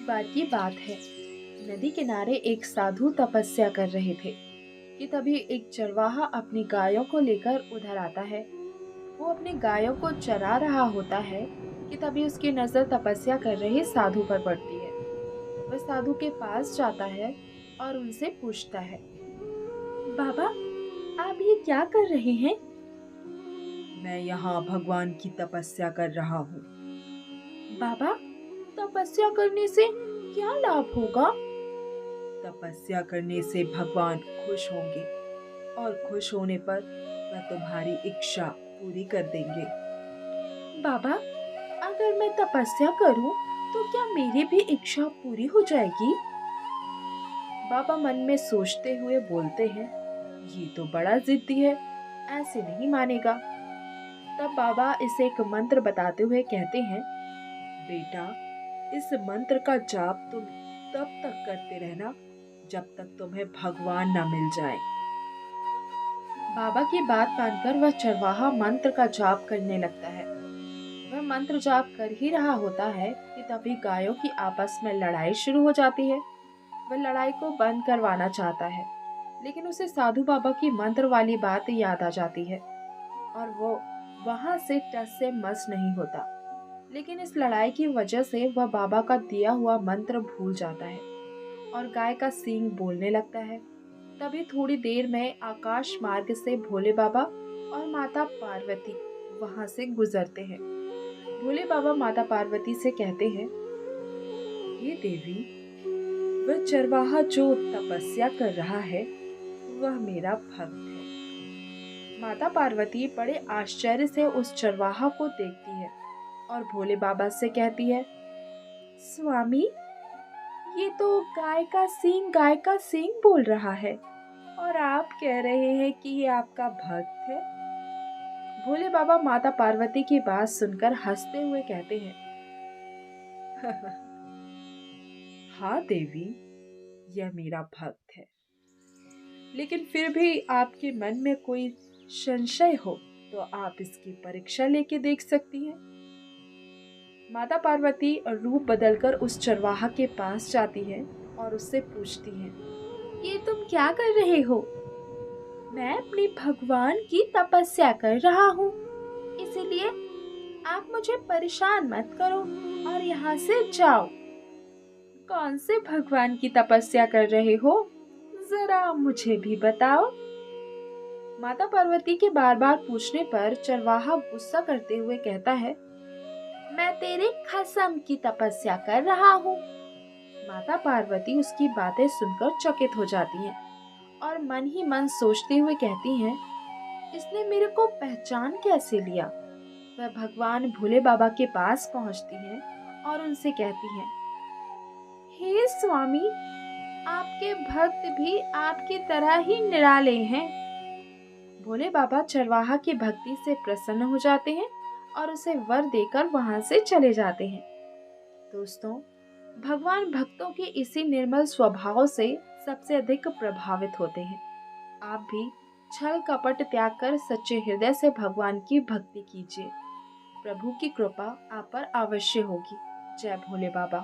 एक बार की बात है। नदी किनारे एक साधु तपस्या कर रहे थे कि तभी एक चरवाहा अपनी गायों को लेकर उधर आता है। वो अपनी गायों को चरा रहा होता है कि तभी उसकी नजर तपस्या कर रहे साधु पर पड़ती है। वह साधु के पास जाता है और उनसे पूछता है, बाबा, आप ये क्या कर रहे हैं? मैं यहाँ भगवान की तपस्या कर रहा हूँ। बाबा, तपस्या करने से क्या लाभ होगा? तपस्या करने से भगवान खुश होंगे और खुश होने पर वह तुम्हारी इच्छा पूरी कर देंगे। बाबा, अगर मैं तपस्या करूं तो क्या मेरी भी इच्छा पूरी हो जाएगी? बाबा मन में सोचते हुए बोलते हैं, ये तो बड़ा जिद्दी है, ऐसे नहीं मानेगा। तब बाबा इसे एक मंत्र बताते हुए कहते हैं, बेटा, इस मंत्र का जाप तुम तब तक करते रहना जब तक तुम्हें भगवान न मिल जाए। बाबा की बात मानकर वह चरवाहा मंत्र का जाप करने लगता है। वह मंत्र जाप कर ही रहा होता है कि तभी गायों की आपस में लड़ाई शुरू हो जाती है। वह लड़ाई को बंद करवाना चाहता है, लेकिन उसे साधु बाबा की मंत्र वाली बात याद आ जाती है और वो वहां से टस से मस नहीं होता। लेकिन इस लड़ाई की वजह से वह बाबा का दिया हुआ मंत्र भूल जाता है और गाय का सींग बोलने लगता है। तभी थोड़ी देर में आकाश मार्ग से भोले बाबा और माता पार्वती वहां से गुजरते हैं। भोले बाबा माता पार्वती से कहते हैं, हे देवी, वह चरवाहा जो तपस्या कर रहा है वह मेरा भक्त है। माता पार्वती बड़े आश्चर्य से उस चरवाहा को देखती है और भोले बाबा से कहती है, स्वामी, ये तो गाय का सींग बोल रहा है और आप कह रहे हैं कि ये आपका भक्त है। भोले बाबा माता पार्वती की बात सुनकर हंसते हुए कहते हैं, हाँ देवी, यह मेरा भक्त है। लेकिन फिर भी आपके मन में कोई संशय हो तो आप इसकी परीक्षा लेके देख सकती हैं। माता पार्वती रूप बदलकर उस चरवाहा के पास जाती है और उससे पूछती है, ये तुम क्या कर रहे हो? मैं अपने भगवान की तपस्या कर रहा हूँ, इसीलिए आप मुझे परेशान मत करो और यहाँ से जाओ। कौन से भगवान की तपस्या कर रहे हो? जरा मुझे भी बताओ। माता पार्वती के बार बार पूछने पर चरवाहा गुस्सा करते हुए कहता है, मैं तेरे खसम की तपस्या कर रहा हूँ। माता पार्वती उसकी बातें सुनकर चकित हो जाती हैं और मन ही मन सोचते हुए कहती हैं, इसने मेरे को पहचान कैसे लिया? वह भगवान भोले बाबा के पास पहुंचती हैं और उनसे कहती हैं, हे स्वामी, आपके भक्त भी आपकी तरह ही निराले हैं। भोले बाबा चरवाहा की भक्ति से प्रसन्न हो जाते हैं और उसे वर देकर वहां से चले जाते हैं। दोस्तों, भगवान भक्तों के इसी निर्मल स्वभाव से सबसे अधिक प्रभावित होते हैं। आप भी छल कपट त्याग कर सच्चे हृदय से भगवान की भक्ति कीजिए। प्रभु की कृपा आप पर अवश्य होगी। जय भोले बाबा।